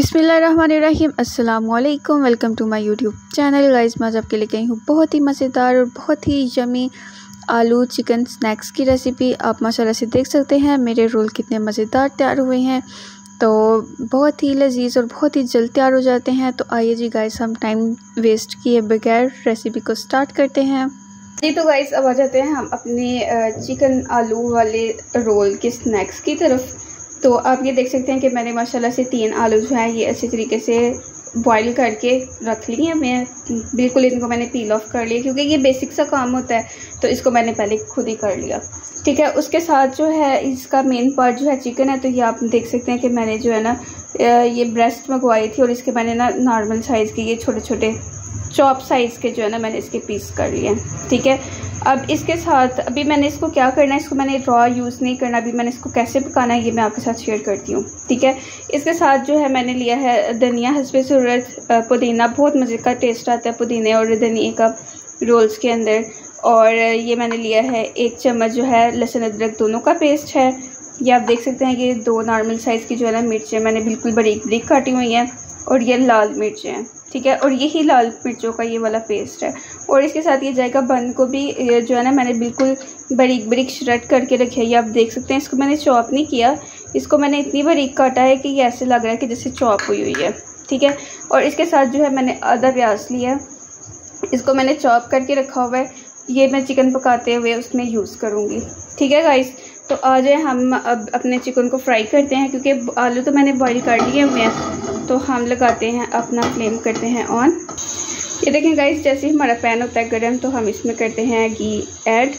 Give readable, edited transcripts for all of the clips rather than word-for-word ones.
बिस्मिल्लाहिर्रहमानिर्रहीम अस्सलामुअलैकुम। Welcome to my YouTube channel. Guys मैं आज आपके लिए आई हूँ बहुत ही मज़ेदार और बहुत ही यमी आलू चिकन स्नैक्स की रेसिपी। आप माशाल्लाह से देख सकते हैं मेरे रोल कितने मज़ेदार तैयार हुए हैं, तो बहुत ही लजीज और बहुत ही जल्द तैयार हो जाते हैं। तो आइए जी गाइस, हम टाइम वेस्ट किए बगैर रेसिपी को स्टार्ट करते हैं जी। तो गाइस अब आ जाते हैं हम अपने चिकन आलू वाले रोल के स्नैक्स की तरफ। तो आप ये देख सकते हैं कि मैंने माशाल्लाह से 3 आलू जो हैं ये अच्छे तरीके से बॉईल करके रख लिए हैं। मैं बिल्कुल इनको मैंने पील ऑफ कर लिया, क्योंकि ये बेसिक सा काम होता है, तो इसको मैंने पहले खुद ही कर लिया। ठीक है, उसके साथ जो है इसका मेन पार्ट जो है चिकन है। तो ये आप देख सकते हैं कि मैंने जो है ना ये ब्रेस्ट मंगवाई थी, और इसके मैंने ना नॉर्मल साइज़ के ये छोटे छोटे चॉप साइज़ के जो है ना मैंने इसके पीस कर लिए हैं। ठीक है, अब इसके साथ अभी मैंने इसको क्या करना है, इसको मैंने रॉ यूज़ नहीं करना। अभी मैंने इसको कैसे पकाना है ये मैं आपके साथ शेयर करती हूँ। ठीक है, इसके साथ जो है मैंने लिया है धनिया हस्बे ज़रूरत, पुदीना। बहुत मज़े का टेस्ट आता है पुदीने और धनिए का रोल्स के अंदर। और ये मैंने लिया है 1 चम्मच जो है लहसुन अदरक दोनों का पेस्ट है। ये आप देख सकते हैं कि 2 नॉर्मल साइज़ की जो है ना मिर्चें मैंने बिल्कुल बारीक बारीक काटी हुई हैं, और ये लाल मिर्चें हैं। ठीक है, और यही लाल मिर्चों का ये वाला पेस्ट है। और इसके साथ ये जाएगा बंद को भी जो है ना मैंने बिल्कुल बारीक बारीक श्रेड करके रखी है। ये आप देख सकते हैं, इसको मैंने चॉप नहीं किया, इसको मैंने इतनी बारीक काटा है कि ये ऐसे लग रहा है कि जैसे चॉप हुई हुई है। ठीक है, और इसके साथ जो है मैंने आधा प्याज लिया, इसको मैंने चॉप करके रखा हुआ है। ये मैं चिकन पकाते हुए उसमें यूज़ करूँगी। ठीक है गाइस, तो आ जाए हम अब अपने चिकन को फ्राई करते हैं, क्योंकि आलू तो मैंने बॉईल कर लिए हुए हैं। तो हम लगाते हैं अपना फ्लेम करते हैं ऑन। ये देखें गाइस, जैसे ही हमारा पैन होता है गर्म तो हम इसमें करते हैं घी ऐड।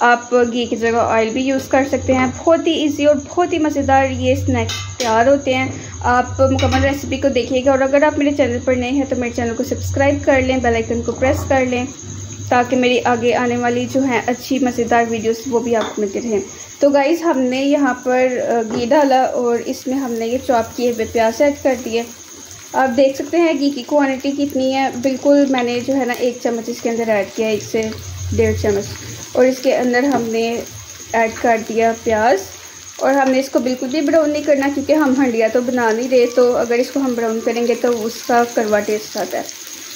आप घी की जगह ऑयल भी यूज़ कर सकते हैं। बहुत ही इजी और बहुत ही मज़ेदार ये स्नैक्स तैयार होते हैं। आप मुकम्मल रेसिपी को देखिएगा, और अगर आप मेरे चैनल पर नए हैं तो मेरे चैनल को सब्सक्राइब कर लें, बेल आइकन को प्रेस कर लें, ताकि मेरी आगे आने वाली जो है अच्छी मज़ेदार वीडियोस वो भी आपको मिलती रहें। तो गाइस हमने यहाँ पर घी डाला और इसमें हमने ये चॉप किए हुए प्याज ऐड कर दिए। आप देख सकते हैं घी की क्वांटिटी कितनी है। बिल्कुल मैंने जो है ना 1 चम्मच इसके अंदर ऐड किया, 1 से 1.5 चम्मच। और इसके अंदर हमने ऐड कर दिया प्याज, और हमने इसको बिल्कुल भी ब्राउन नहीं करना, क्योंकि हम हंडिया तो बना नहीं रहे। तो अगर इसको हम ब्राउन करेंगे तो उसका कड़वा टेस्ट आता है।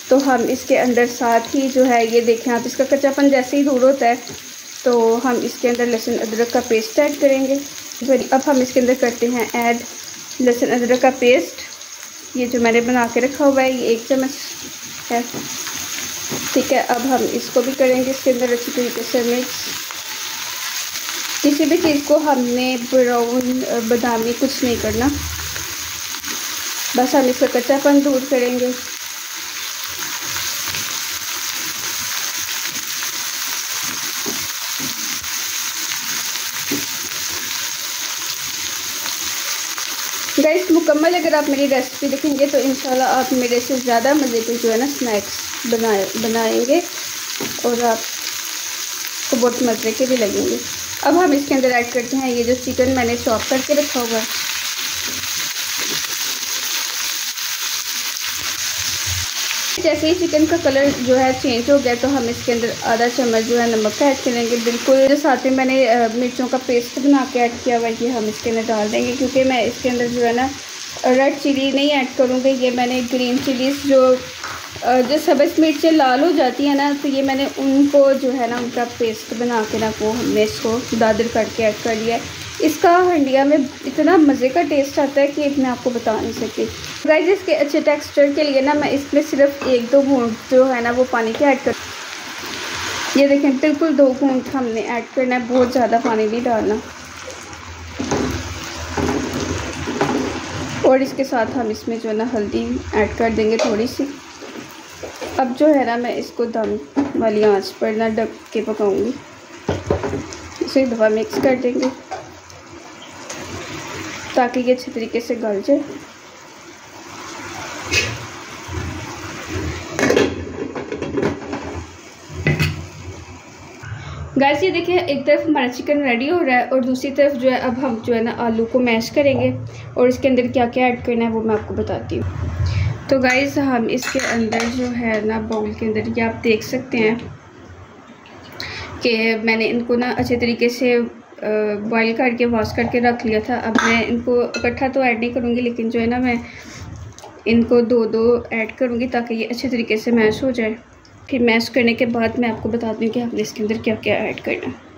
तो हम इसके अंदर साथ ही जो है ये देखें आप, इसका कच्चापन जैसे ही दूर होता है तो हम इसके अंदर लहसुन अदरक का पेस्ट ऐड करेंगे। अब हम इसके अंदर करते हैं ऐड लहसुन अदरक का पेस्ट। ये जो मैंने बना के रखा हुआ है ये 1 चम्मच है। ठीक है, अब हम इसको भी करेंगे इसके अंदर अच्छी तरीके से मिक्स। किसी भी चीज़ को हमने ब्राउन बादामी कुछ नहीं करना, बस हम इसका कच्चापन दूर करेंगे। गाइस मुकम्मल अगर आप मेरी रेसिपी देखेंगे तो इंशाल्लाह आप मेरे से ज़्यादा मज़े के जो है ना स्नैक्स बनाएंगे, और आपको बहुत मज़े के भी लगेंगे। अब हम इसके अंदर ऐड करते हैं ये जो चिकन मैंने चॉप करके रखा हुआ है। जैसे ही चिकन का कलर जो है चेंज हो गया तो हम इसके अंदर आधा चम्मच जो है नमक का ऐड करेंगे। बिल्कुल जो साथ में मैंने मिर्चों का पेस्ट बना के ऐड किया हुआ है ये हम इसके अंदर डाल देंगे, क्योंकि मैं इसके अंदर जो है ना रेड चिली नहीं ऐड करूँगी। ये मैंने ग्रीन चिलीज़ जो सब्ज़ मिर्चें लाल हो जाती हैं ना, तो ये मैंने उनको जो है ना उनका पेस्ट बना के ना वो हमने इसको दादर करके ऐड कर लिया है। इसका हंडिया में इतना मज़े का टेस्ट आता है कि मैं आपको बता नहीं सकती। गाइस इसके अच्छे टेक्सचर के लिए ना मैं इसमें सिर्फ 1-2 बूंद जो है ना वो पानी के ऐड कर, ये देखें बिल्कुल 2 बूंद हमने ऐड करना है, बहुत ज़्यादा पानी नहीं डालना। और इसके साथ हम इसमें जो है ना हल्दी ऐड कर देंगे थोड़ी सी। अब जो है ना मैं इसको दम वाली आंच पर ना ढक के पकाऊंगी। इसे एक दफ़ा मिक्स कर देंगे ताकि ये अच्छे तरीके से गल जाए। गाइस ये देखिए, एक तरफ हमारा चिकन रेडी हो रहा है और दूसरी तरफ जो है अब हम जो है ना आलू को मैश करेंगे, और इसके अंदर क्या क्या ऐड करना है वो मैं आपको बताती हूँ। तो गाइस हम इसके अंदर जो है ना बाउल के अंदर ये आप देख सकते हैं कि मैंने इनको ना अच्छे तरीके से बॉईल करके वॉश करके रख लिया था। अब मैं इनको इकट्ठा तो ऐड नहीं करूँगी, लेकिन जो है ना मैं इनको दो दो ऐड करूँगी ताकि ये अच्छे तरीके से मैश हो जाए। फिर मैश करने के बाद मैं आपको बताती हूँ कि हमने इसके अंदर क्या क्या ऐड करना है।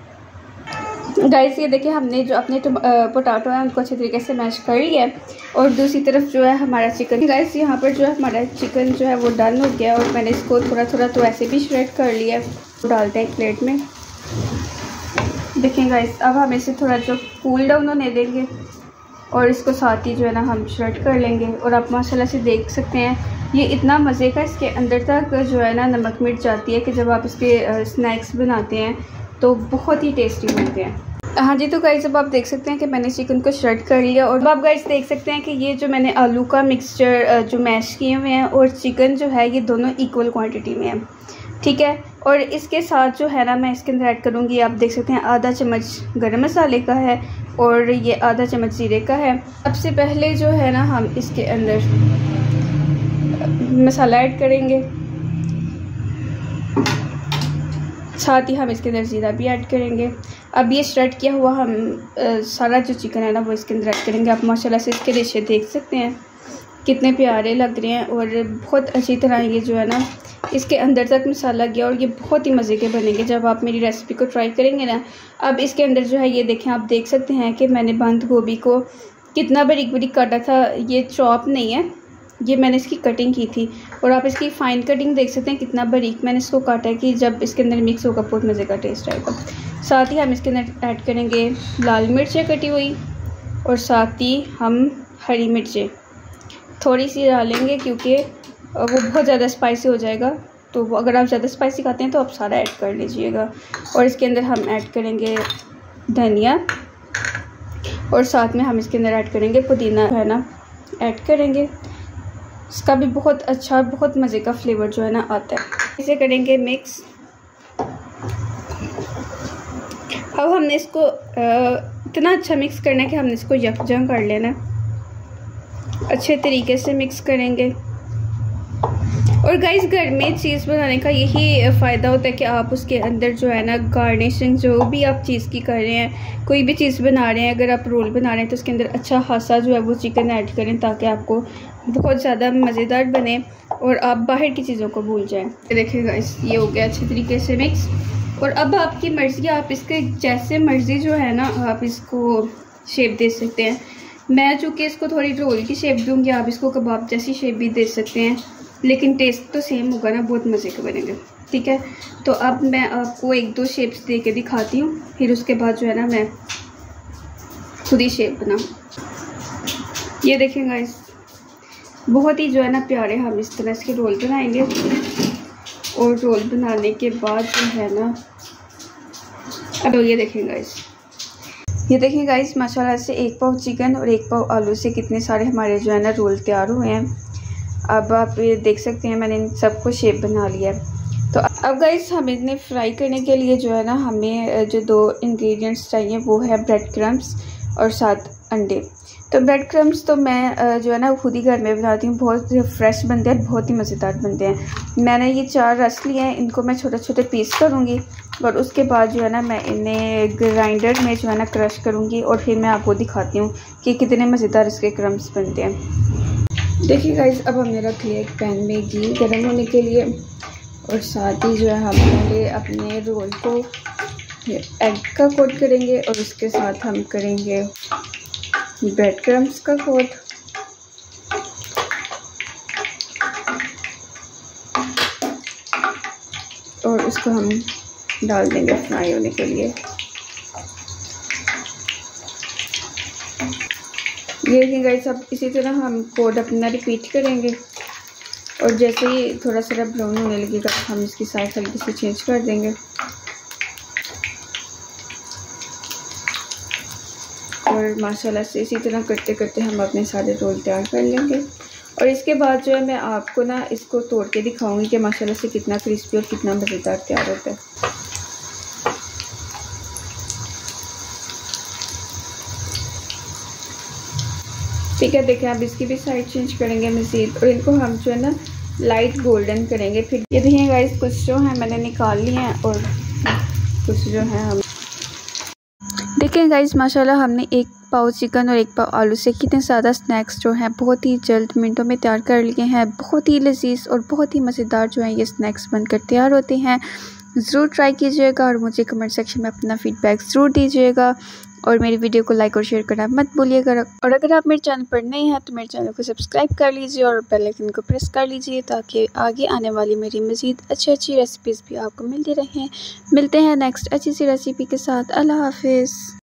गाइस ये देखिए हमने जो अपने पोटैटो है उनको अच्छे तरीके से मैश कर लिया है और दूसरी तरफ जो है हमारा चिकन। गाइस यहाँ पर जो है हमारा चिकन जो है वो डन हो गया और मैंने इसको थोड़ा थोड़ा तो ऐसे भी श्रेड कर लिया है। तो डालते हैं एक प्लेट में। देखिए गाइस अब हम इसे थोड़ा जो कूल डाउन होने देंगे और इसको साथ ही जो है ना हम श्रेड कर लेंगे। और आप माशाल्लाह से देख सकते हैं ये इतना मज़े का इसके अंदर तक जो है ना नमक मिर्च जाती है कि जब आप इसके स्नैक्स बनाते हैं तो बहुत ही टेस्टी बनते हैं। हाँ जी, तो गाइस अब आप देख सकते हैं कि मैंने चिकन को श्रेड कर लिया और अब आप गाइस देख सकते हैं कि ये जो मैंने आलू का मिक्सचर जो मैश किए हुए हैं और चिकन जो है ये दोनों इक्वल क्वांटिटी में है, ठीक है। और इसके साथ जो है ना मैं इसके अंदर ऐड करूँगी, आप देख सकते हैं आधा चम्मच गरम मसाले का है और ये आधा चम्मच जीरे का है। सबसे पहले जो है ना हम इसके अंदर मसाला ऐड करेंगे, साथ ही हम इसके अंदर ज़ीरा भी ऐड करेंगे। अब ये श्रेड किया हुआ हम सारा जो चिकन है ना वो इसके अंदर ऐड करेंगे। आप माशाल्लाह से इसके रेशे देख सकते हैं कितने प्यारे लग रहे हैं और बहुत अच्छी तरह ये जो है ना इसके अंदर तक मसाला गया और ये बहुत ही मज़े के बनेंगे जब आप मेरी रेसिपी को ट्राई करेंगे ना। अब इसके अंदर जो है ये देखें, आप देख सकते हैं कि मैंने बंद गोभी को कितना बारीक बारीक काटा था। ये चॉप नहीं है, ये मैंने इसकी कटिंग की थी और आप इसकी फ़ाइन कटिंग देख सकते हैं कितना बारीक मैंने इसको काटा है कि जब इसके अंदर मिक्स होगा बहुत मज़े का टेस्ट आएगा। साथ ही हम इसके अंदर ऐड करेंगे लाल मिर्चें कटी हुई और साथ ही हम हरी मिर्चें थोड़ी सी डालेंगे क्योंकि वो बहुत ज़्यादा स्पाइसी हो जाएगा। तो वो अगर आप ज़्यादा स्पाइसी खाते हैं तो आप सारा ऐड कर लीजिएगा। और इसके अंदर हम ऐड करेंगे धनिया और साथ में हम इसके अंदर ऐड करेंगे पुदीना है ना ऐड करेंगे। इसका भी बहुत अच्छा बहुत मज़े का फ्लेवर जो है ना आता है। इसे करेंगे मिक्स। अब हमने इसको इतना अच्छा मिक्स करना है कि हमने इसको यकजंग कर लेना है, अच्छे तरीके से मिक्स करेंगे। और गाइस घर में चीज़ बनाने का यही फ़ायदा होता है कि आप उसके अंदर जो है ना गार्निशिंग जो भी आप चीज़ की कर रहे हैं, कोई भी चीज़ बना रहे हैं, अगर आप रोल बना रहे हैं तो उसके अंदर अच्छा खासा जो है वो चिकन ऐड करें ताकि आपको बहुत ज़्यादा मज़ेदार बने और आप बाहर की चीज़ों को भूल जाएं। देखिए गाइस ये हो गया अच्छे तरीके से मिक्स। और अब आपकी मर्ज़ी, आप इसके जैसे मर्ज़ी जो है ना आप इसको शेप दे सकते हैं। मैं चूँकि इसको थोड़ी रोल की शेप दूँगी, आप इसको कबाब जैसी शेप भी दे सकते हैं, लेकिन टेस्ट तो सेम होगा ना, बहुत मज़े के बनेंगे, ठीक है। तो अब मैं आपको एक दो शेप्स दे के दिखाती हूँ, फिर उसके बाद जो है ना मैं खुद ही शेप बनाऊँ। ये देखें गाइस बहुत ही जो है ना प्यारे हम इस तरह इसके रोल बनाएंगे। और रोल बनाने के बाद जो है ना अब ये देखें गाइस, ये देखें गाइस माशाल्लाह से 1 पाव चिकन और 1 पाव आलू से कितने सारे हमारे जो है ना रोल तैयार हुए हैं। अब आप ये देख सकते हैं मैंने इन सबको शेप बना लिया है। तो अब गाइस हम इन्हें फ्राई करने के लिए जो है ना हमें जो 2 इंग्रेडिएंट्स चाहिए वो है ब्रेड क्रम्स और साथ अंडे। तो ब्रेड क्रम्स तो मैं जो है ना खुद ही घर में बनाती हूँ, बहुत फ्रेश बनते हैं, बहुत ही मज़ेदार बनते हैं। मैंने ये 4 रस लिए हैं, इनको मैं छोटे छोटे पीस करूँगी और उसके बाद जो है ना मैं इन्हें ग्राइंडर में जो है ना क्रश करूँगी और फिर मैं आपको दिखाती हूँ कि कितने मज़ेदार इसके क्रम्स बनते हैं। देखिए गाइस अब हमने रख लिया एक पैन में घी गर्म होने के लिए और साथ ही जो है हम पहले अपने रोल को एग का कोट करेंगे और उसके साथ हम करेंगे ब्रेड क्रम्स का कोट। और उसको हम डाल देंगे फ्राई होने के लिए। ये गाइस अब इसी तरह हम कोड अपना रिपीट करेंगे और जैसे ही थोड़ा सा ब्राउन होने लगेगा हम इसकी साइड हल्की से चेंज कर देंगे। और माशाल्लाह से इसी तरह करते करते हम अपने सारे रोल तैयार कर लेंगे। और इसके बाद जो है मैं आपको ना इसको तोड़ के दिखाऊंगी कि माशाल्लाह से कितना क्रिस्पी और कितना मज़ेदार तैयार होता है। ठीक है, देखें अब इसकी भी साइड चेंज करेंगे मज़ीद और इनको हम जो है ना लाइट गोल्डन करेंगे। फिर ये देखिए गाइस कुछ जो है मैंने निकाल लिए हैं और कुछ जो है हम देखें गाइस माशाल्लाह हमने एक पाव चिकन और 1 पाव आलू से कितने ज़्यादा स्नैक्स जो हैं बहुत ही जल्द मिनटों में तैयार कर लिए हैं। बहुत ही लजीज और बहुत ही मज़ेदार जो हैं ये स्नैक्स बनकर तैयार होते हैं। ज़रूर ट्राई कीजिएगा और मुझे कमेंट सेक्शन में अपना फीडबैक ज़रूर दीजिएगा और मेरी वीडियो को लाइक और शेयर करना मत भूलिएगा। और अगर आप मेरे चैनल पर नए हैं तो मेरे चैनल को सब्सक्राइब कर लीजिए और बेल आइकन को प्रेस कर लीजिए ताकि आगे आने वाली मेरी मज़ीद अच्छी रेसिपीज़ भी आपको मिलती रहें। मिलते हैं नेक्स्ट अच्छी सी रेसिपी के साथ। अल्लाह हाफिज़।